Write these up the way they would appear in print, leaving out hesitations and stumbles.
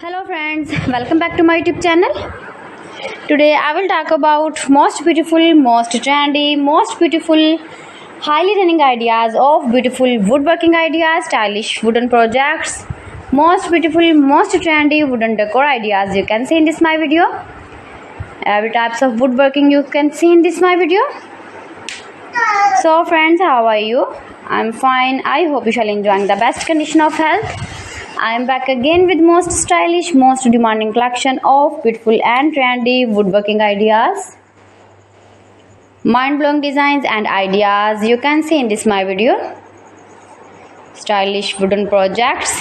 Hello friends, welcome back to my YouTube channel. Today I will talk about most beautiful, most trendy, most beautiful, highly running ideas of beautiful woodworking ideas, stylish wooden projects, most beautiful, most trendy wooden decor ideas you can see in this my video. Every types of woodworking you can see in this my video. So friends, how are you? I'm fine. I hope you shall enjoying the best condition of health. I am back again with most stylish, most demanding collection of beautiful and trendy woodworking ideas, mind-blowing designs and ideas you can see in this my video. Stylish wooden projects,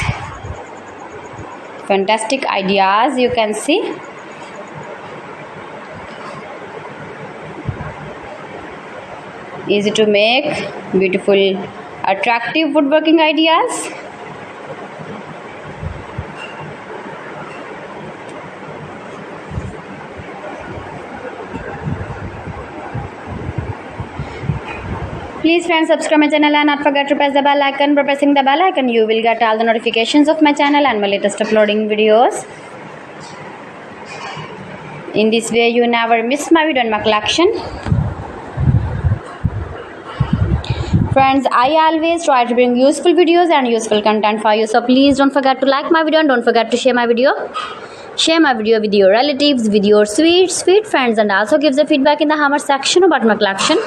fantastic ideas you can see. Easy to make, beautiful, attractive woodworking ideas. Please friends, subscribe my channel and not forget to press the bell icon. By pressing the bell icon you will get all the notifications of my channel and my latest uploading videos. In this way you never miss my video and my collection. Friends, I always try to bring useful videos and useful content for you, so please don't forget to like my video and don't forget to share my video. Share my video with your relatives, with your sweet friends, and also give the feedback in the comment section about my collection.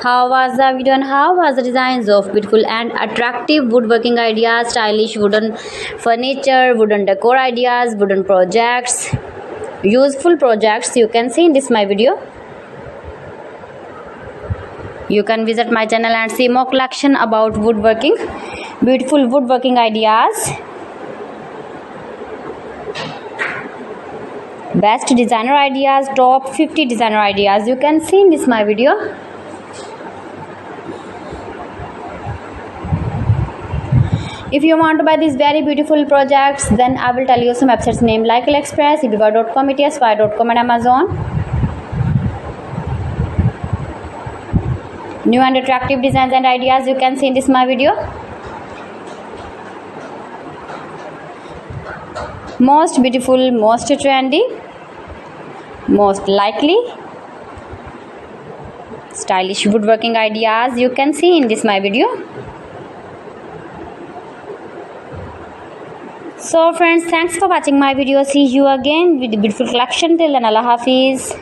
How was the video and how was the designs of beautiful and attractive woodworking ideas, stylish wooden furniture, wooden decor ideas, wooden projects, useful projects you can see in this my video. You can visit my channel and see more collection about woodworking, beautiful woodworking ideas, best designer ideas, top 50 designer ideas you can see in this my video. If you want to buy these very beautiful projects, then I will tell you some websites name like AliExpress, eBay.com, ETSY.com and Amazon. New and attractive designs and ideas you can see in this my video. Most beautiful, most trendy, most likely, stylish woodworking ideas you can see in this my video. So friends, thanks for watching my video. See you again with the beautiful collection. Till then, Allah Hafiz.